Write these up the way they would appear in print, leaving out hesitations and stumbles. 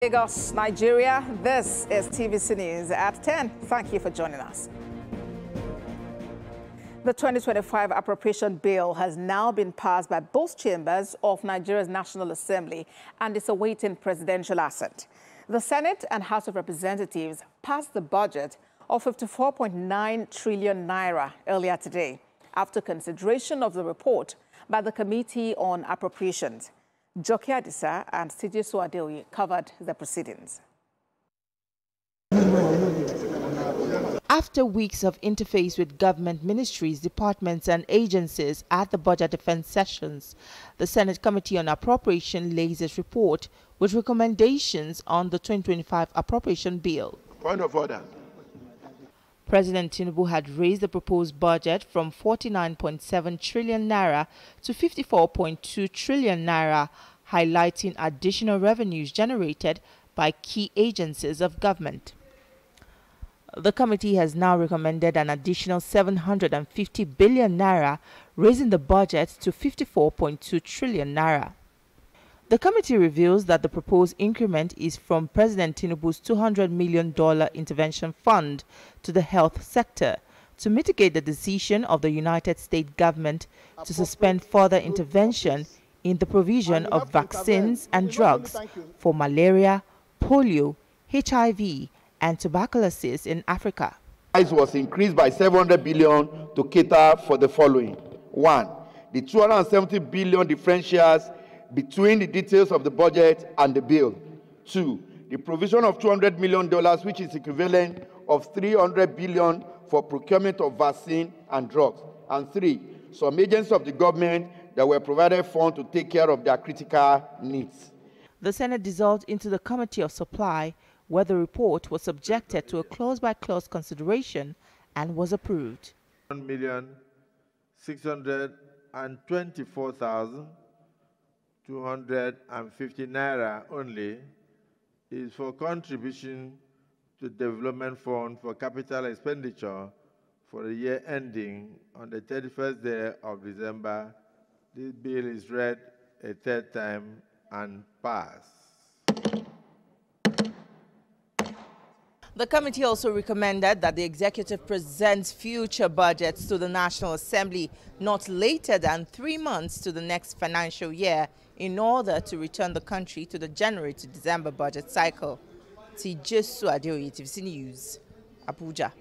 Lagos, Nigeria. This is TVC News at 10. Thank you for joining us. The 2025 appropriation bill has now been passed by both chambers of Nigeria's National Assembly and is awaiting presidential assent. The Senate and House of Representatives passed the budget of 54.9 trillion naira earlier today after consideration of the report by the Committee on Appropriations. Joke Adisa and Sijesu Adeoye covered the proceedings. After weeks of interface with government ministries, departments and agencies at the budget defense sessions, the Senate Committee on Appropriation lays its report with recommendations on the 2025 appropriation bill. Point of order. President Tinubu had raised the proposed budget from 49.7 trillion naira to 54.2 trillion naira, highlighting additional revenues generated by key agencies of government. The committee has now recommended an additional 750 billion naira, raising the budget to 54.2 trillion naira. The committee reveals that the proposed increment is from President Tinubu's $200 million intervention fund to the health sector to mitigate the decision of the United States government to suspend further intervention in the provision of vaccines and drugs for malaria, polio, HIV, and tuberculosis in Africa. Price was increased by 700 billion to cater for the following. 1. The 270 billion differentials between the details of the budget and the bill. 2. The provision of $200 million, which is equivalent of 300 billion for procurement of vaccine and drugs. And 3. Some agents of the government that were provided funds to take care of their critical needs. The Senate dissolved into the Committee of Supply, where the report was subjected to a clause-by-clause consideration and was approved. 1,624,250 naira only is for contribution to Development Fund for capital expenditure for the year ending on the 31st day of December. This bill is read a third time and passed. The committee also recommended that the executive presents future budgets to the National Assembly not later than 3 months to the next financial year in order to return the country to the January to December budget cycle. Sijesu Adeoye, TVC News, Abuja.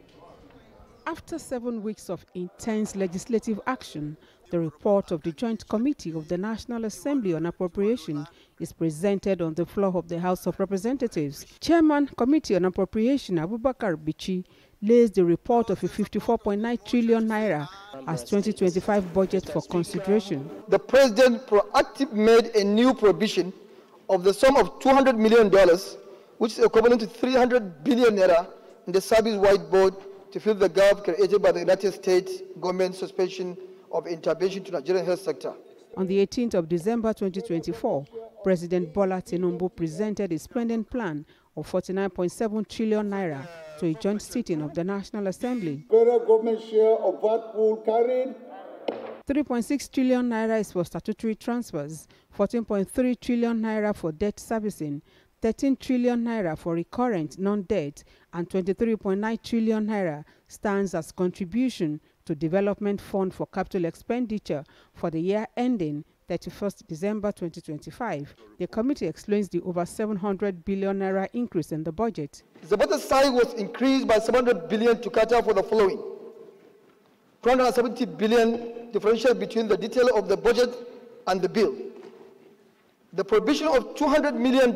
After 7 weeks of intense legislative action, the report of the Joint Committee of the National Assembly on Appropriation is presented on the floor of the House of Representatives. Chairman, Committee on Appropriation Abubakar Bichi lays the report of a 54.9 trillion naira as 2025 budget for consideration. The President proactively made a new provision of the sum of $200 million, which is equivalent to 300 billion naira, in the service-wide board to fill the gap created by the United States government suspension of intervention to the Nigerian health sector. On the 18th of December 2024, President Bola Tinubu presented a spending plan of 49.7 trillion naira to a joint sitting of the National Assembly. Federal government share of VAT pool carried 3.6 trillion naira is for statutory transfers, 14.3 trillion naira for debt servicing, 13 trillion naira for recurrent non-debt, and 23.9 trillion naira stands as contribution to Development Fund for capital expenditure for the year ending 31st December 2025. The committee explains the over 700 billion naira increase in the budget. The budget size was increased by 700 billion to cater for the following: 270 billion differential between the detail of the budget and the bill. The provision of $200 million,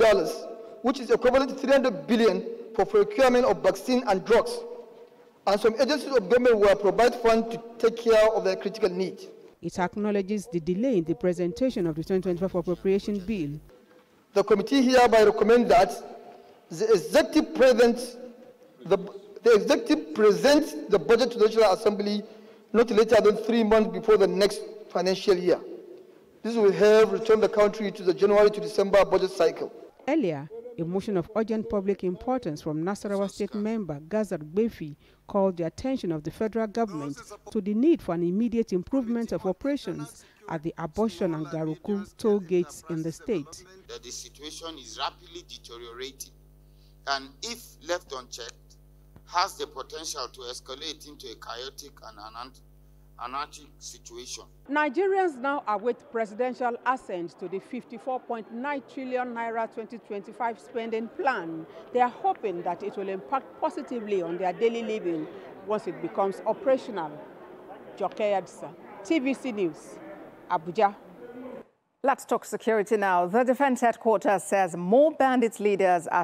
which is equivalent to 300 billion for procurement of vaccine and drugs. And some agencies of government will provide funds to take care of their critical needs. It acknowledges the delay in the presentation of the 2025 appropriation bill. The committee hereby recommends that the executive presents the budget to the National Assembly not later than 3 months before the next financial year. This will help return the country to the January to December budget cycle. Earlier, a motion of urgent public importance from Nasarawa State member Gazar Gbefi called the attention of the federal government to the need for an immediate improvement of operations at the Abortion and Garuku toll gates in the state. That the situation is rapidly deteriorating and, if left unchecked, has the potential to escalate into a chaotic and anarchic situation. Nigerians now await presidential assent to the 54.9 trillion naira 2025 spending plan. They are hoping that it will impact positively on their daily living once it becomes operational. Joke Yadsa, TVC News, Abuja. Let's talk security now. The Defense Headquarters says more bandit leaders are